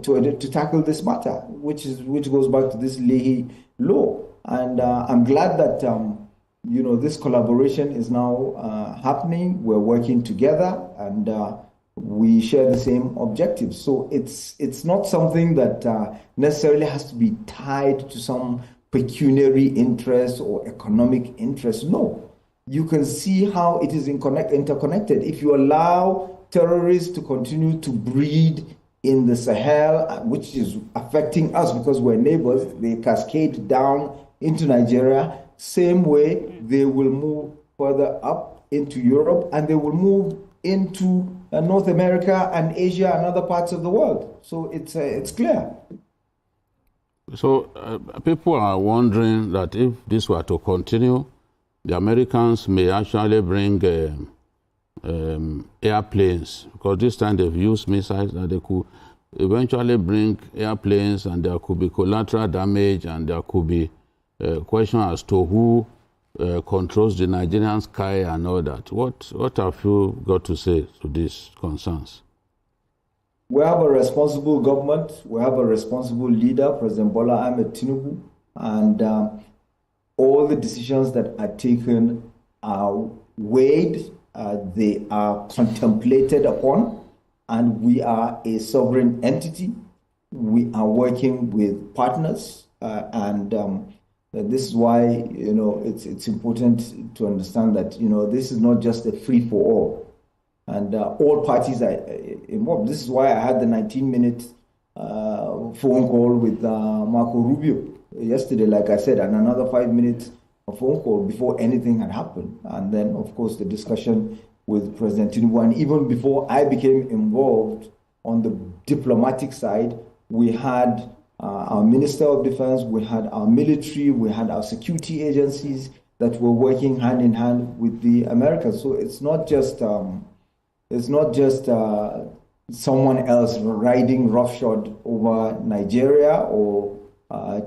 to tackle this matter, which goes back to this Leahy law. And I'm glad that this collaboration is now happening. We're working together, and we share the same objectives. So it's not something that necessarily has to be tied to some pecuniary interest or economic interest. No, you can see how it is interconnected. If you allow terrorists to continue to breed in the Sahel, which is affecting us because we're neighbors, they cascade down into Nigeria. Same way, they will move further up into Europe, and they will move into North America and Asia and other parts of the world. So it's clear. So people are wondering that if this were to continue, the Americans may actually bring airplanes, because this time they've used missiles, that they could eventually bring airplanes, and there could be collateral damage, and there could be a question as to who controls the Nigerian sky and all that. What have you got to say to these concerns? We have a responsible government. We have a responsible leader, President Bola Ahmed Tinubu, and all the decisions that are taken are weighed, they are contemplated upon, and we are a sovereign entity. We are working with partners, and this is why it's important to understand that this is not just a free for all. And all parties are involved. This is why I had the 19-minute phone call with Marco Rubio yesterday, like I said, and another 5-minute phone call before anything had happened. And then, of course, the discussion with President Tinubu. And even before I became involved on the diplomatic side, we had our Minister of Defense, we had our military, we had our security agencies that were working hand in hand with the Americans. So it's not just someone else riding roughshod over Nigeria or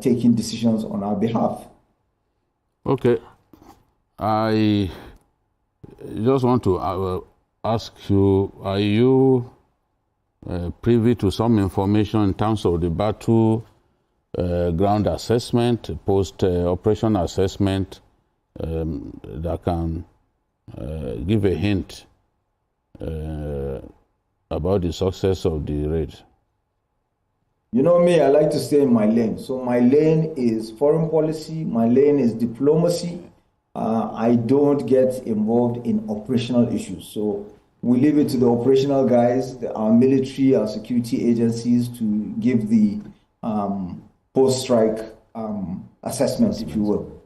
taking decisions on our behalf. Okay. I just want to ask you, are you privy to some information in terms of the battle ground assessment, post-operation assessment that can give a hint about the success of the raid? You know me, I like to stay in my lane. So my lane is foreign policy, my lane is diplomacy. I don't get involved in operational issues. So we leave it to the operational guys, our military, our security agencies to give the post-strike assessments, if you will.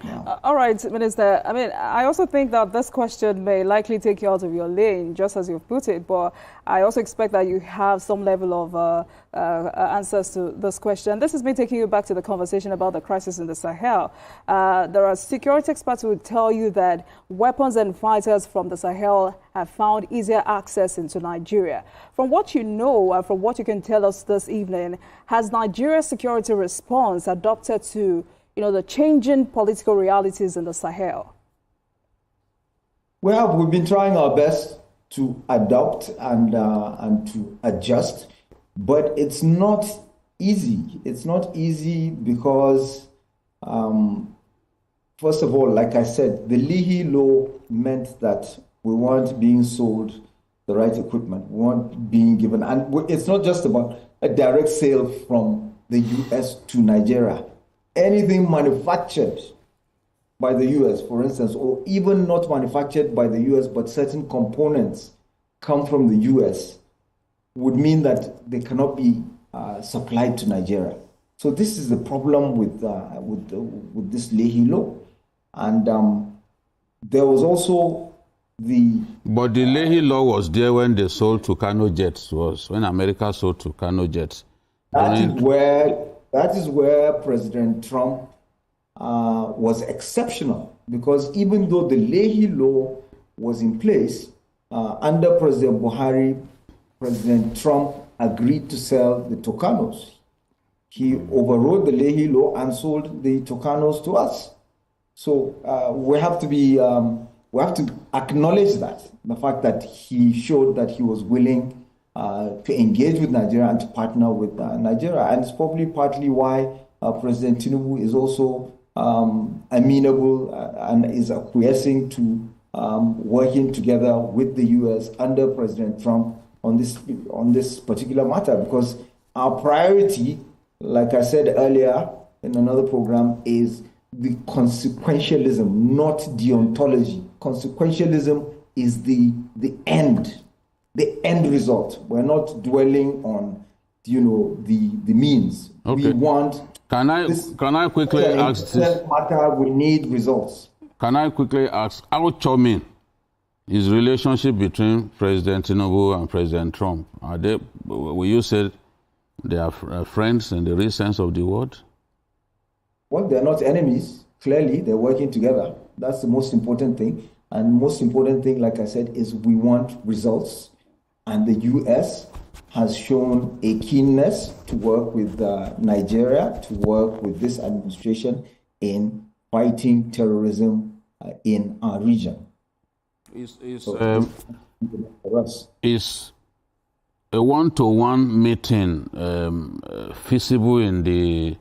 Yeah. All right, Minister. I mean, I also think that this question may likely take you out of your lane, just as you've put it, but I also expect that you have some level of answers to this question. This has been taking you back to the conversation about the crisis in the Sahel. There are security experts who would tell you that weapons and fighters from the Sahel have found easier access into Nigeria. From what you know and from what you can tell us this evening, has Nigeria's security response adopted to the changing political realities in the Sahel? Well, we've been trying our best to adapt and to adjust, but it's not easy. It's not easy because, first of all, like I said, the Leahy law meant that we weren't being sold the right equipment. We weren't being given, and it's not just about a direct sale from the U.S. to Nigeria. Anything manufactured by the U.S., for instance, or even not manufactured by the U.S., but certain components come from the U.S., would mean that they cannot be supplied to Nigeria. So this is the problem with this Leahy law. And there was also But the Leahy law was there when they sold to Kano Jets, when America sold to Kano Jets. That is where President Trump was exceptional, because even though the Leahy law was in place, under President Buhari, President Trump agreed to sell the Tucanos. He overrode the Leahy law and sold the Tucanos to us. So we have to acknowledge that, the fact that he showed that he was willing to engage with Nigeria and to partner with Nigeria. And it's probably partly why President Tinubu is also amenable and is acquiescing to working together with the U.S. under President Trump on this particular matter, because our priority, like I said earlier in another program, is the consequentialism, not deontology. Consequentialism is the end result. We're not dwelling on, the means. Okay. We want. Can I quickly ask this matter? We need results. Can I quickly ask how charming is relationship between President Tinubu and President Trump? Are they? Will you say they are friends in the real sense of the word? Well, they're not enemies. Clearly, they're working together. That's the most important thing. And most important thing, like I said, is we want results. And the U.S. has shown a keenness to work with Nigeria, to work with this administration in fighting terrorism in our region. Is a one-to-one meeting feasible in the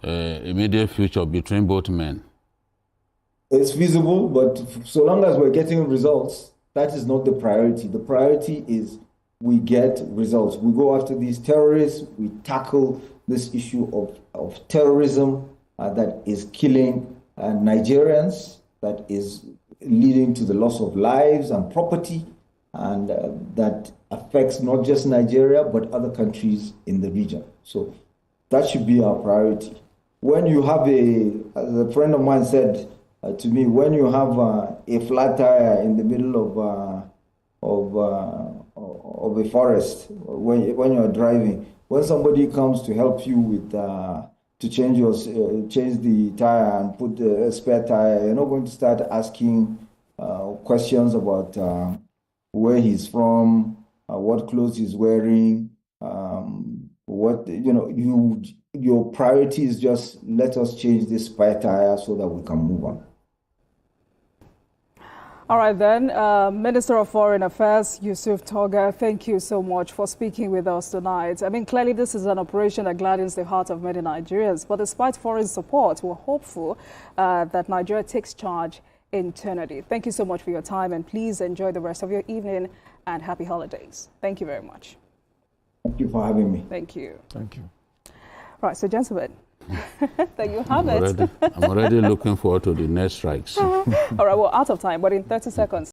immediate future between both men? It's feasible, but so long as we're getting results, that is not the priority. The priority is we get results. We go after these terrorists, we tackle this issue of terrorism that is killing Nigerians, that is leading to the loss of lives and property, and that affects not just Nigeria, but other countries in the region. So that should be our priority. When you have as a friend of mine said to me, when you have a flat tire in the middle of a forest, when you're driving, when somebody comes to help you with to change the tire and put the spare tire, you're not going to start asking questions about where he's from, what clothes he's wearing, your priority is just let us change this spare tire so that we can move on. All right, then, Minister of Foreign Affairs, Yusuf Toga, thank you so much for speaking with us tonight. I mean, clearly this is an operation that gladdens the heart of many Nigerians, but despite foreign support, we're hopeful that Nigeria takes charge internally. Thank you so much for your time, and please enjoy the rest of your evening and happy holidays. Thank you very much. Thank you for having me. Thank you. Thank you. Right, so gentlemen, there you have it. I'm already looking forward to the next strikes. All right, we're out of time, but in 30 seconds.